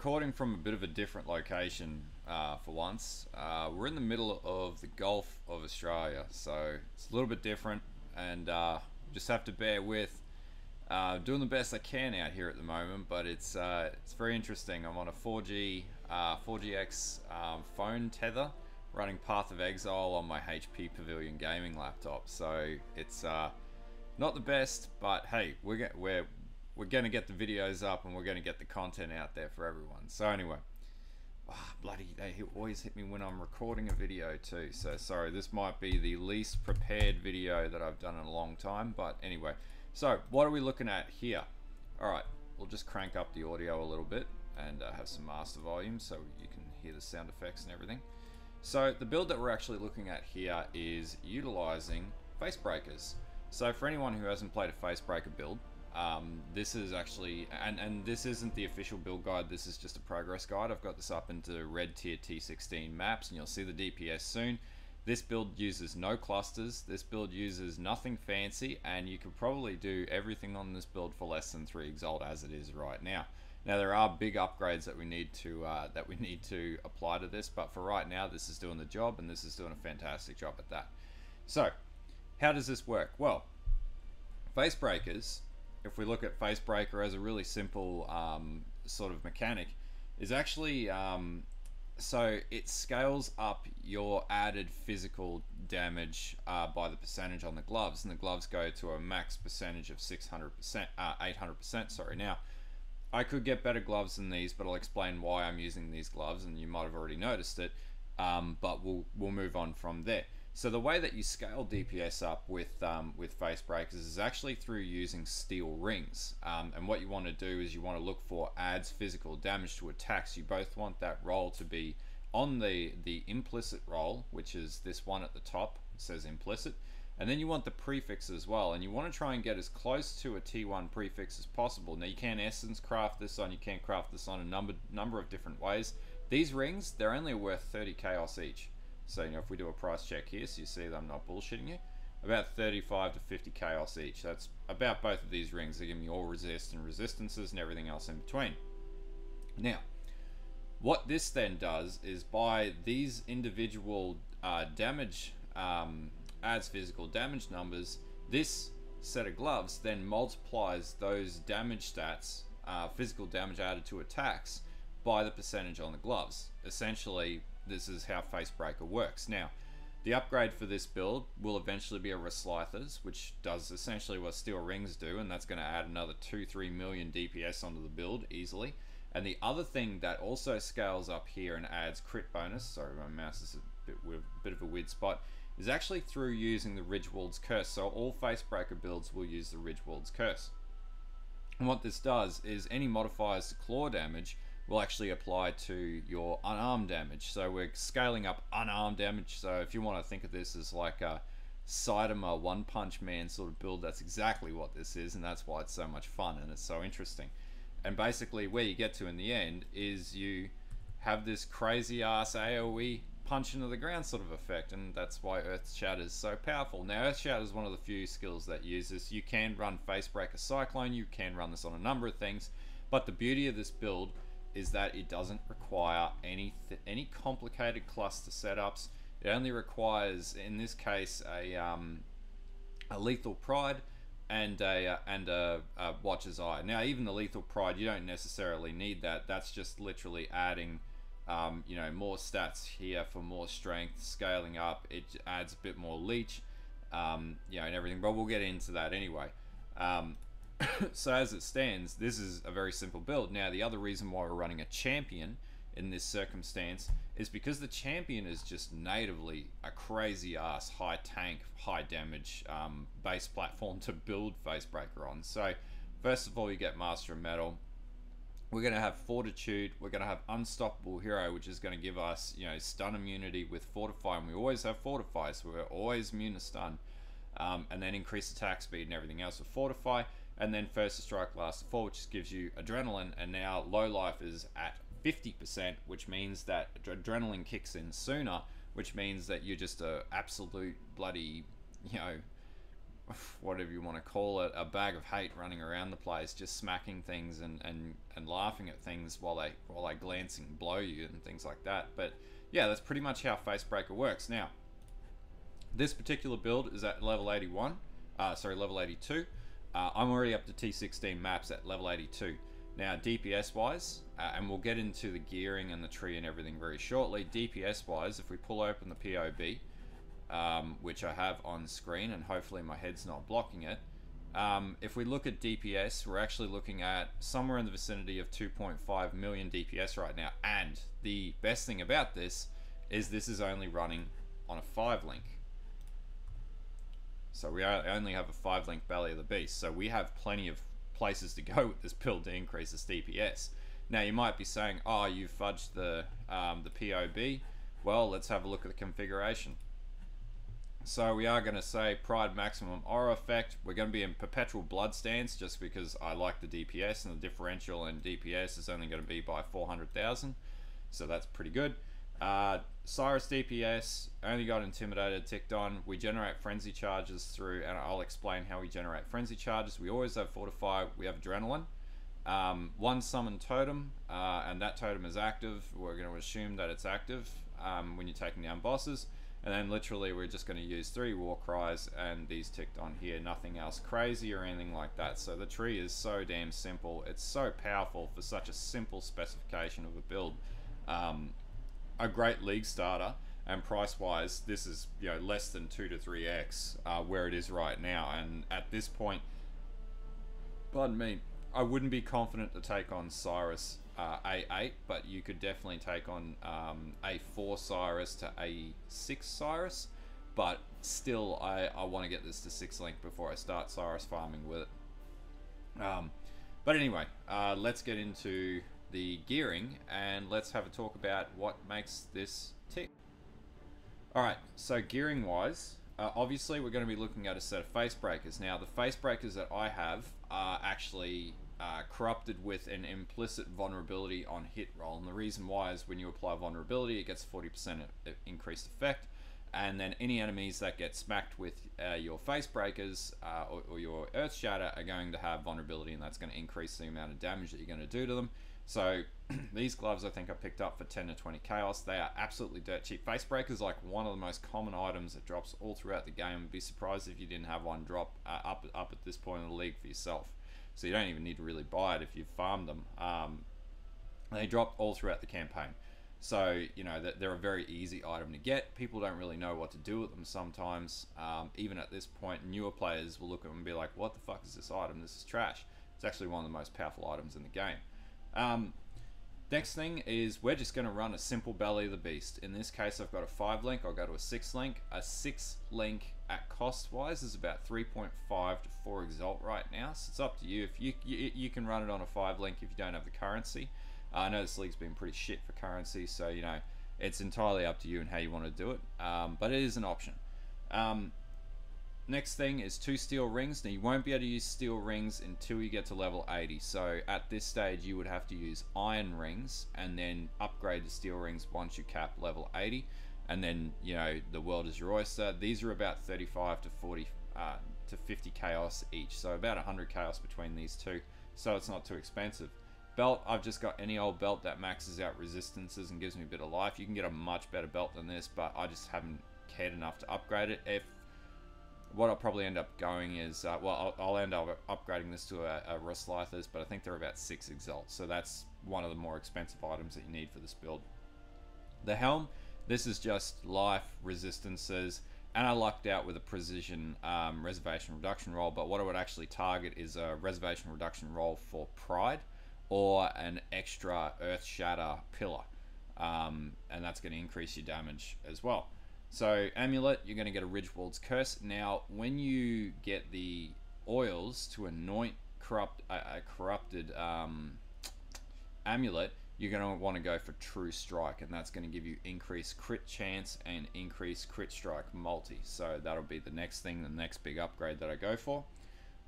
recording from a bit of a different location for once. We're in the middle of the Gulf of Australia, so it's a little bit different, and just have to bear with. Doing the best I can out here at the moment, but it's very interesting. I'm on a 4X phone tether, running Path of Exile on my HP Pavilion gaming laptop. So it's not the best, but hey, we're going to get the videos up and we're going to get the content out there for everyone. So anyway, bloody, they always hit me when I'm recording a video too. So sorry, this might be the least prepared video that I've done in a long time, but anyway. So what are we looking at here? All right, we'll just crank up the audio a little bit and have some master volume so you can hear the sound effects and everything. So the build that we're actually looking at here is utilizing face breakers. So for anyone who hasn't played a face breaker build, this is actually, and this isn't the official build guide, this is just a progress guide. I've got this up into red tier T16 maps and you'll see the DPS soon. This build uses no clusters, this build uses nothing fancy, and you can probably do everything on this build for less than 3 Exalt as it is right now. Now there are big upgrades that we need to apply to this, but for right now this is doing the job, and this is doing a fantastic job at that. So how does this work? Well, face breakers, if we look at face breaker as a really simple sort of mechanic, is actually so it scales up your added physical damage by the percentage on the gloves, and the gloves go to a max percentage of 800%. Sorry. Now, I could get better gloves than these, but I'll explain why I'm using these gloves, and you might have already noticed it. But we'll move on from there. So the way that you scale DPS up with face breakers is actually through using steel rings. And what you want to do is you want to look for adds physical damage to attacks. You both want that roll to be on the implicit roll, which is this one at the top. It says implicit. And then you want the prefix as well. And you want to try and get as close to a T1 prefix as possible. Now you can essence craft this on, you can craft this on a number of different ways. These rings, they're only worth 30 chaos each. So, you know, if we do a price check here, so you see that I'm not bullshitting you, about 35 to 50 chaos each. That's about both of these rings. They give me all resist and resistances and everything else in between. Now, what this then does is by these individual damage, adds physical damage numbers, this set of gloves then multiplies those damage stats, physical damage added to attacks, by the percentage on the gloves. Essentially, this is how Facebreaker works. Now, the upgrade for this build will eventually be a Reslythers, which does essentially what Steel Rings do, and that's going to add another 2-3 million DPS onto the build easily. And the other thing that also scales up here and adds crit bonus, sorry my mouse is a bit of a weird spot, is actually through using the Ridgewald's Curse. So all Facebreaker builds will use the Ridgewald's Curse. And what this does is any modifiers to claw damage will actually apply to your unarmed damage. So we're scaling up unarmed damage. So if you want to think of this as like a Saitama One Punch Man sort of build, that's exactly what this is, and that's why it's so much fun and it's so interesting. And basically where you get to in the end is you have this crazy ass AoE punch into the ground sort of effect, and that's why Earth Shatter is so powerful. Now Earth Shatter is one of the few skills that uses, you can run Facebreaker Cyclone, you can run this on a number of things, but the beauty of this build is that it doesn't require any complicated cluster setups. It only requires, in this case, a Lethal Pride and a Watcher's Eye. Now, even the Lethal Pride, you don't necessarily need that. That's just literally adding, you know, more stats here for more strength, scaling up. It adds a bit more leech, you know, and everything. But we'll get into that anyway. So as it stands, this is a very simple build. Now, the other reason why we're running a champion in this circumstance is because the champion is just natively a crazy ass high tank, high damage base platform to build Facebreaker on. So first of all, you get Master of Metal. We're going to have Fortitude. We're going to have Unstoppable Hero, which is going to give us, you know, stun immunity with Fortify, and we always have Fortify, so we're always immune to stun. And then increase attack speed and everything else with Fortify. And then First to Strike, Last to Fall, which just gives you Adrenaline. And now Low Life is at 50%, which means that Adrenaline kicks in sooner, which means that you're just a absolute bloody, you know, whatever you want to call it, a bag of hate running around the place, just smacking things and laughing at things while they glance and blow you and things like that. But yeah, that's pretty much how Facebreaker works. Now, this particular build is at level 81, level 82. I'm already up to T16 maps at level 82. Now, DPS wise, and we'll get into the gearing and the tree and everything very shortly. DPS wise, if we pull open the POB, which I have on screen, and hopefully my head's not blocking it. If we look at DPS, we're actually looking at somewhere in the vicinity of 2.5 million DPS right now. And the best thing about this is only running on a 5-link. So we only have a 5-link Belly of the Beast. So we have plenty of places to go with this build to increase this DPS. Now you might be saying, oh, you fudged the POB. Well, let's have a look at the configuration. So we are going to say Pride Maximum Aura Effect. We're going to be in Perpetual Blood Stance just because I like the DPS, and the differential in DPS is only going to be by 400,000. So that's pretty good. Cyrus DPS, only got Intimidated ticked on. We generate Frenzy Charges through, and I'll explain how we generate Frenzy Charges. We always have Fortify, we have Adrenaline. One Summon Totem, and that totem is active. We're going to assume that it's active when you're taking down bosses. And then literally we're just going to use 3 War Cries and these ticked on here, nothing else crazy or anything like that. So the tree is so damn simple. It's so powerful for such a simple specification of a build. A great league starter, and price wise this is, you know, less than 2 to 3x where it is right now. And at this point, pardon me, I wouldn't be confident to take on Cyrus A8, but you could definitely take on A4 Cyrus to A6 Cyrus. But still, I want to get this to 6-link before I start Cyrus farming with it. But anyway, let's get into the gearing and let's have a talk about what makes this tick. Alright, so gearing wise, obviously we're going to be looking at a set of face breakers. Now the face breakers that I have are actually corrupted with an implicit vulnerability on hit roll, and the reason why is when you apply vulnerability it gets 40% increased effect, and then any enemies that get smacked with your face breakers or your earth shatter are going to have vulnerability, and that's going to increase the amount of damage that you're going to do to them. So these gloves I think I picked up for 10 to 20 chaos. They are absolutely dirt cheap. Face breakers like one of the most common items that drops all throughout the game. I'd be surprised if you didn't have one drop up at this point in the league for yourself. So you don't even need to really buy it if you've farmed them. They drop all throughout the campaign. So, you know, they're a very easy item to get. People don't really know what to do with them sometimes. Even at this point, newer players will look at them and be like, what the fuck is this item? This is trash. It's actually one of the most powerful items in the game. Next thing is we're just going to run a simple Belly of the Beast. In this case, I've got a 5-link. I'll go to a 6-link. A 6-link at cost-wise is about 3.5 to 4 Exalt right now. So it's up to you. If you can run it on a 5-link if you don't have the currency. I know this league's been pretty shit for currency, so you know it's entirely up to you and how you want to do it. But it is an option. Next thing is 2 steel rings. Now you won't be able to use steel rings until you get to level 80. So at this stage you would have to use iron rings and then upgrade to steel rings once you cap level 80. And then, you know, the world is your oyster. These are about 35 to 40 to 50 chaos each. So about 100 chaos between these two. So it's not too expensive. Belt, I've just got any old belt that maxes out resistances and gives me a bit of life. You can get a much better belt than this, but I just haven't cared enough to upgrade it. What I'll probably end up going is, well, I'll end up upgrading this to a Ruslythus, but I think they're about 6 Exalt, so that's one of the more expensive items that you need for this build. The helm, this is just life, resistances, and I lucked out with a precision reservation reduction roll, but what I would actually target is a reservation reduction roll for Pride, or an extra Earth Shatter pillar, and that's going to increase your damage as well. So Amulet, you're going to get a Ridgewald's Curse. Now, when you get the oils to anoint a corrupted amulet, you're going to want to go for True Strike, and that's going to give you increased crit chance and increased crit strike multi. So that'll be the next thing, the next big upgrade that I go for.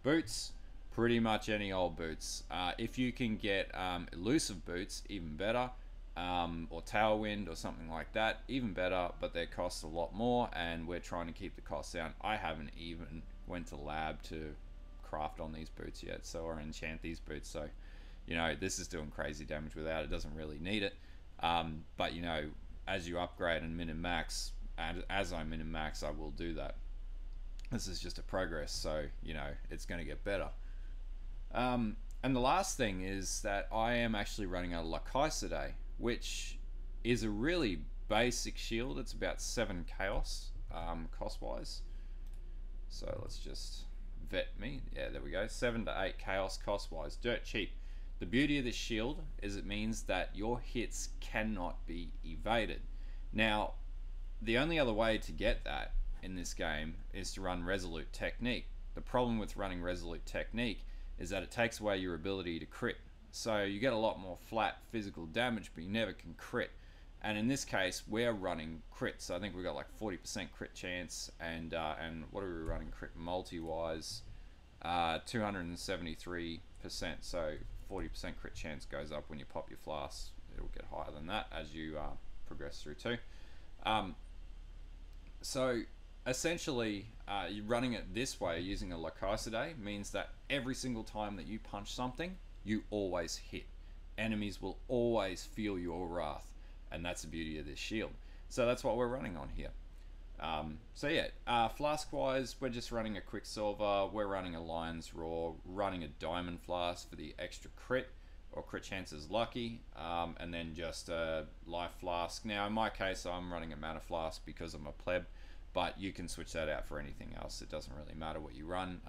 Boots, pretty much any old boots. If you can get elusive boots, even better. or tailwind or something like that, even better, but they cost a lot more, and we're trying to keep the costs down. I haven't even went to lab to craft on these boots yet, so, or enchant these boots, so you know, this is doing crazy damage without it. Doesn't really need it. But you know, as you upgrade and min and max, and as I min and max, I will do that. This is just a progress, so you know, it's going to get better. And the last thing is that I am actually running a Lacaise, which is a really basic shield. It's about 7 chaos cost wise. So let's just vet me. Yeah, there we go. 7 to 8 chaos cost wise. Dirt cheap. The beauty of this shield is it means that your hits cannot be evaded. Now, the only other way to get that in this game is to run Resolute Technique. The problem with running Resolute Technique is that it takes away your ability to crit. So you get a lot more flat physical damage, but you never can crit. And in this case, we're running crit. So I think we've got like 40% crit chance, and what are we running crit multi-wise? 273%. So 40% crit chance goes up when you pop your flask. It'll get higher than that as you progress through too. So essentially, you're running it this way using a Lacaise means that every single time that you punch something, you always hit. Enemies will always feel your wrath, and that's the beauty of this shield. So that's what we're running on here. So yeah, flask wise, we're just running a Quicksilver, we're running a Lion's Roar, running a Diamond Flask for the extra crit, or crit chances lucky, and then just a Life Flask. Now in my case, I'm running a Mana Flask because I'm a pleb, but you can switch that out for anything else. It doesn't really matter what you run.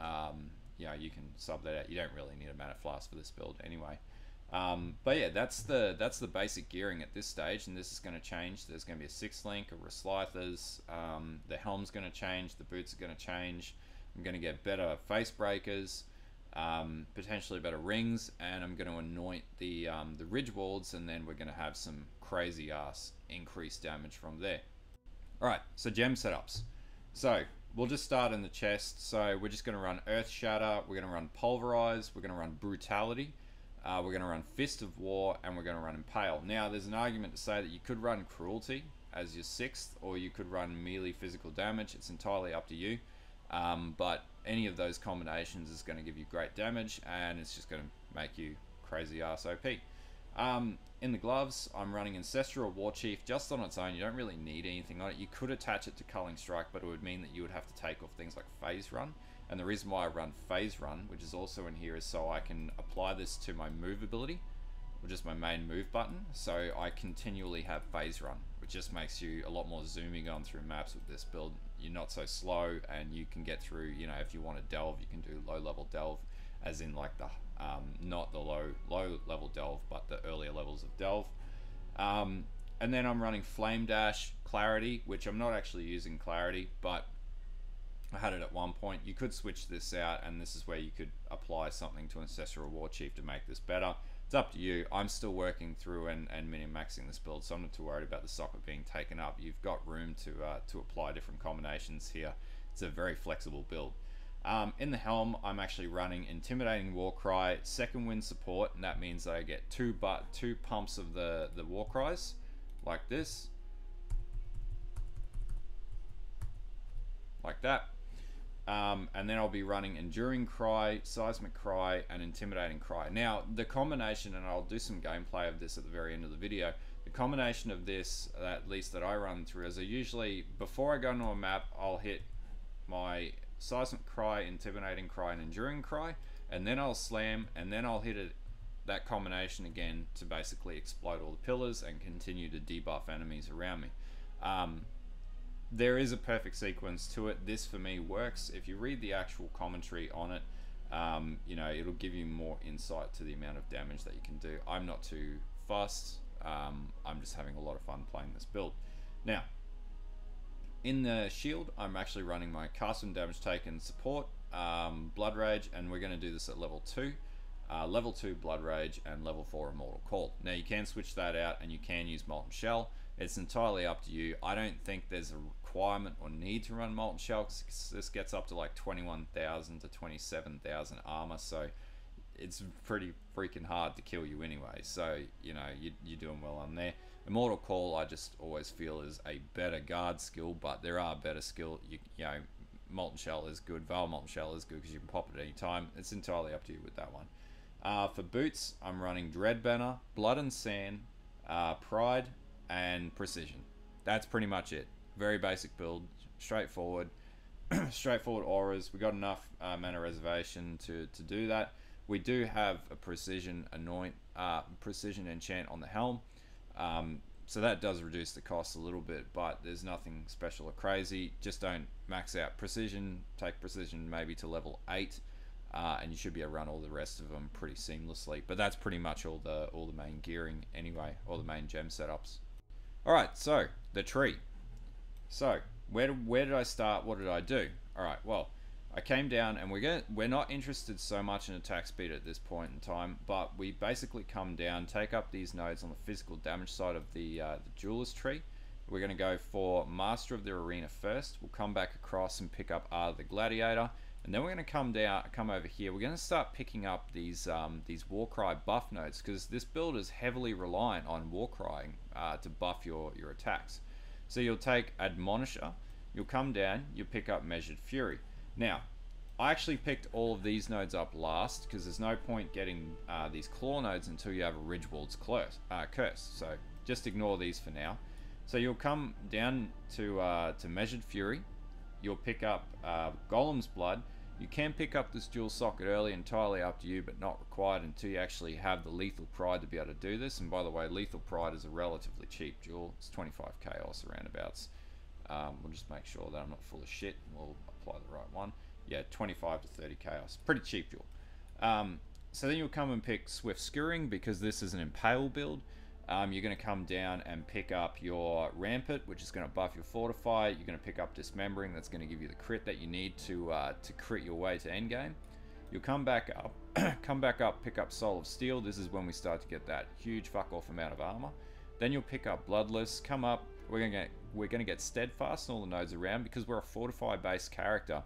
You know, you can sub that out. You don't really need a Mana Flask for this build anyway. But yeah, that's the basic gearing at this stage, and this is going to change. There's going to be a 6 link, a Reslythers, the helm's going to change, the boots are going to change. I'm going to get better face breakers, potentially better rings, and I'm going to anoint the ridge walls, and then we're going to have some crazy ass increased damage from there. Alright, so gem setups. So we'll just start in the chest. So we're just going to run Earth Shatter, we're going to run Pulverize, we're going to run Brutality, we're going to run Fist of War, and we're going to run Impale. Now there's an argument to say that you could run Cruelty as your 6th, or you could run melee physical damage. It's entirely up to you. But any of those combinations is going to give you great damage, and it's just going to make you crazy ass OP. In the gloves, I'm running Ancestral War Chief just on its own. You don't really need anything on it. You could attach it to Culling Strike, but it would mean that you would have to take off things like Phase Run. And the reason why I run Phase Run, which is also in here, is so I can apply this to my move ability, or just my main move button. So I continually have Phase Run, which just makes you a lot more zooming on through maps with this build. You're not so slow, and you can get through, you know, if you want to delve, you can do low level delve, as in like the not the low level delve, but the earlier levels of delve. And then I'm running Flame Dash, Clarity, which I'm not actually using Clarity, but I had it at one point. You could switch this out, and this is where you could apply something to Ancestral War Chief to make this better. It's up to you. I'm still working through and min-maxing this build, so I'm not too worried about the socket being taken up. You've got room to apply different combinations here. It's a very flexible build. In the helm, I'm actually running Intimidating Warcry, second wind support, and that means that I get two pumps of the Warcries, like this, like that. And then I'll be running Enduring Cry, Seismic Cry, and Intimidating Cry. Now, the combination, and I'll do some gameplay of this at the very end of the video, the combination of this, at least that I run through, is I usually, before I go into a map, I'll hit my Seismic Cry, Intimidating Cry, and Enduring Cry, and then I'll slam, and then I'll hit that combination again to basically explode all the pillars and continue to debuff enemies around me. There is a perfect sequence to it. This for me works. If you read the actual commentary on it, you know, it'll give you more insight to the amount of damage that you can do. I'm not too fussed. I'm just having a lot of fun playing this build. Now, in the shield, I'm actually running my custom damage taken support, Blood Rage, and we're going to do this at level 2. Level 2 Blood Rage and level 4 Immortal Call. Now you can switch that out, and you can use Molten Shell. It's entirely up to you. I don't think there's a requirement or need to run Molten Shell, because this gets up to like 21,000 to 27,000 armor, so it's pretty freaking hard to kill you anyway. So you know you're doing well on there. Immortal Call, I just always feel is a better guard skill, but there are better skill. You know, Molten Shell is good. Veil Molten Shell is good because you can pop it at any time. It's entirely up to you with that one. For boots, I'm running Dreadbanner, Blood and Sand, Pride, and Precision. That's pretty much it. Very basic build, straightforward. Straightforward auras. We got enough mana reservation to do that. We do have a precision precision enchant on the helm, so that does reduce the cost a little bit, but there's nothing special or crazy. Just don't max out precision. Take precision maybe to level 8, and you should be able to run all the rest of them pretty seamlessly. But that's pretty much all the main gearing anyway, all the main gem setups. All right, so the tree. So where did I start? What did I do? All right, well, I came down, and we're not interested so much in attack speed at this point in time, but we basically come down, take up these nodes on the physical damage side of the Jeweler's tree. We're going to go for Master of the Arena first. We'll come back across and pick up Art of the Gladiator, and then we're going to come over here. We're going to start picking up these Warcry buff nodes, because this build is heavily reliant on Warcrying to buff your attacks. So you'll take Admonisher, you'll come down, you'll pick up Measured Fury. Now, I actually picked all of these nodes up last, because there's no point getting these claw nodes until you have a Ridgewald's curse. So just ignore these for now. So you'll come down to Measured Fury. You'll pick up Golem's Blood. You can pick up this dual socket early, entirely up to you, but not required until you actually have the Lethal Pride to be able to do this. And by the way, Lethal Pride is a relatively cheap duel. It's 25 chaos roundabouts. We'll just make sure that I'm not full of shit. We'll apply the right one. Yeah, 25 to 30 chaos. Pretty cheap duel. So then you'll come and pick Swift Skewering, because this is an Impale build. You're going to come down and pick up your Rampart, which is going to buff your Fortify. You're going to pick up Dismembering. That's going to give you the crit that you need to crit your way to endgame. You'll come back up, pick up Soul of Steel. This is when we start to get that huge fuck off amount of armor. Then you'll pick up Bloodless. Come up. We're gonna get Steadfast and all the nodes around, because we're a Fortify based character.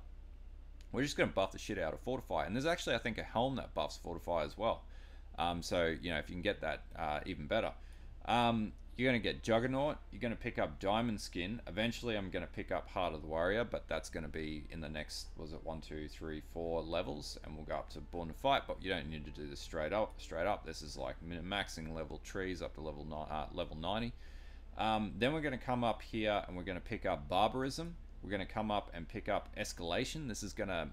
We're just gonna buff the shit out of Fortify, and there's actually, I think, a helm that buffs Fortify as well. So you know, if you can get that, even better. You're gonna get Juggernaut. You're gonna pick up Diamond Skin. Eventually, I'm gonna pick up Heart of the Warrior, but that's gonna be in the next, was it 1, 2, 3, 4 levels, and we'll go up to Born to Fight. But you don't need to do this straight up. This is like maxing level trees up to level 90. Then we're going to come up here and we're going to pick up Barbarism. We're going to come up and pick up Escalation. This is going to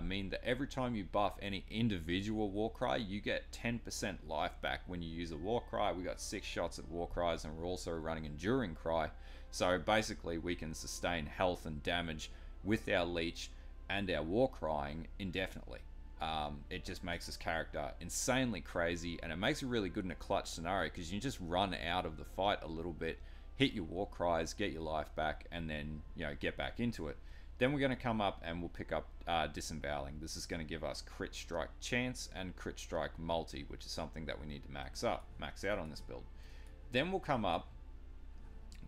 mean that every time you buff any individual Warcry, you get 10% life back when you use a Warcry. We got 6 shots at Warcries, and we're also running Enduring Cry. So basically we can sustain health and damage with our Leech and our Warcrying indefinitely. It just makes this character insanely crazy, and it makes it really good in a clutch scenario, because you just run out of the fight a little bit, hit your war cries, get your life back, and then, you know, get back into it. Then we're going to come up and we'll pick up Disemboweling. This is going to give us Crit Strike Chance and Crit Strike Multi, which is something that we need to max out on this build. Then we'll come up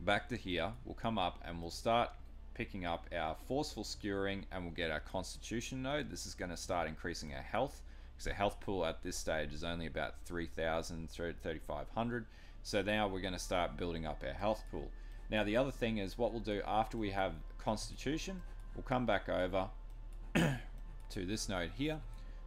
back to here. We'll come up and we'll start picking up our Forceful Skewering, and we'll get our Constitution node. This is going to start increasing our health, because our health pool at this stage is only about 3,000, 3,500. So now we're going to start building up our health pool. Now the other thing is, what we'll do after we have Constitution, we'll come back over to this node here,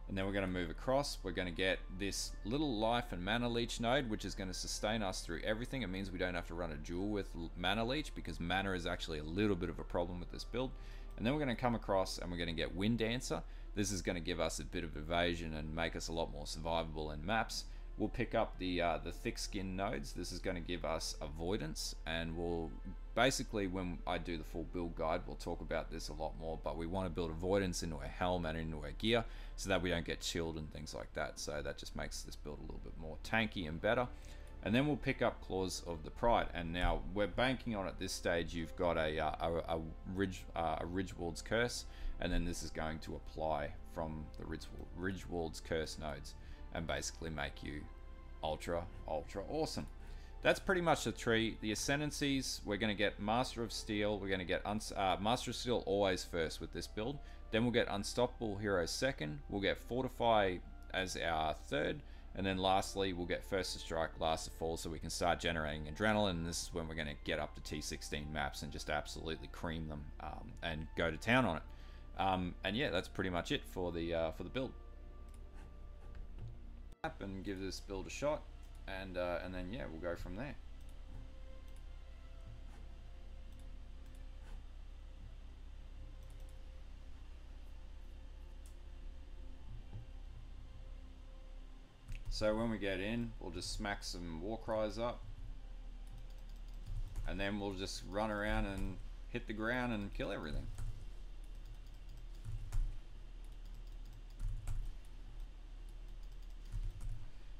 and then we're going to move across. We're going to get this little life and mana leech node, which is going to sustain us through everything. It means we don't have to run a duel with mana leech, because mana is actually a little bit of a problem with this build. And then we're going to come across and we're going to get Wind Dancer. This is going to give us a bit of evasion and make us a lot more survivable in maps. We'll pick up the thick skin nodes. This is going to give us avoidance, and we'll basically, when I do the full build guide, we'll talk about this a lot more, but we want to build avoidance into our helm and into our gear so that we don't get chilled and things like that. So that just makes this build a little bit more tanky and better. And then we'll pick up Claws of the Pride, and now we're banking on, at this stage, you've got a Ridgewald's Curse, and then this is going to apply from the Ridgewald's Curse nodes and basically make you ultra awesome. That's pretty much the tree. The Ascendancies, we're going to get Master of Steel. We're going to get Master of Steel always first with this build. Then we'll get Unstoppable Hero second. We'll get Fortify as our third. And then lastly, we'll get First to Strike, Last to Fall, so we can start generating adrenaline. And this is when we're going to get up to T16 maps and just absolutely cream them and go to town on it. And yeah, that's pretty much it for the build. And give this build a shot, and then yeah, we'll go from there. So when we get in, we'll just smack some war cries up, and then we'll just run around and hit the ground and kill everything.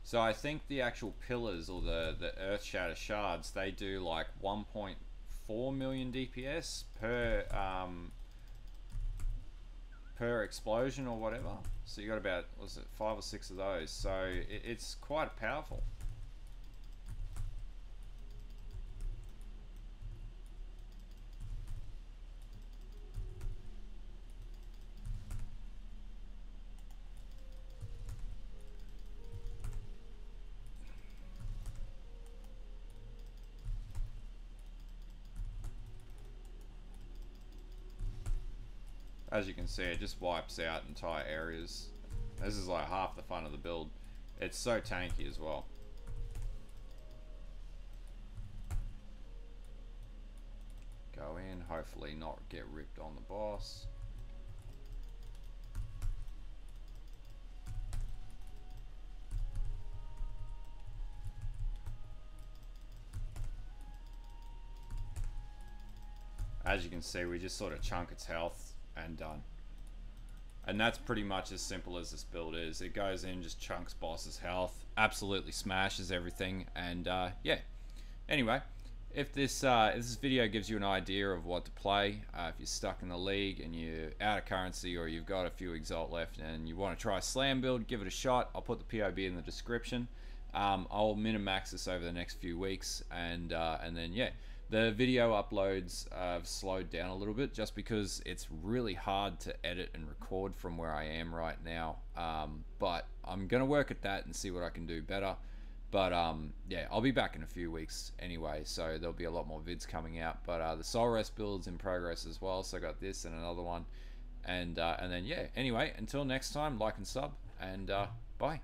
So I think the actual pillars, or the Earth Shatter shards, they do like 1.4 million DPS per explosion or whatever. So you got about, was it 5 or 6 of those? So it's quite powerful. As you can see, it just wipes out entire areas. This is like half the fun of the build. It's so tanky as well. Go in, hopefully not get ripped on the boss. As you can see, we just sort of chunk its health and done. And that's pretty much as simple as this build is. It goes in, just chunks boss's health, absolutely smashes everything, and yeah. Anyway, if this video gives you an idea of what to play, if you're stuck in the league and you're out of currency, or you've got a few Exalt left and you want to try a slam build, give it a shot. I'll put the POB in the description. I'll min-max this over the next few weeks, and then yeah. The video uploads have slowed down a little bit just because it's really hard to edit and record from where I am right now. But I'm going to work at that and see what I can do better. But yeah, I'll be back in a few weeks anyway, so there'll be a lot more vids coming out. But the Soul Rest build's in progress as well, so I got this and another one. And then yeah, anyway, until next time, like and sub, and bye.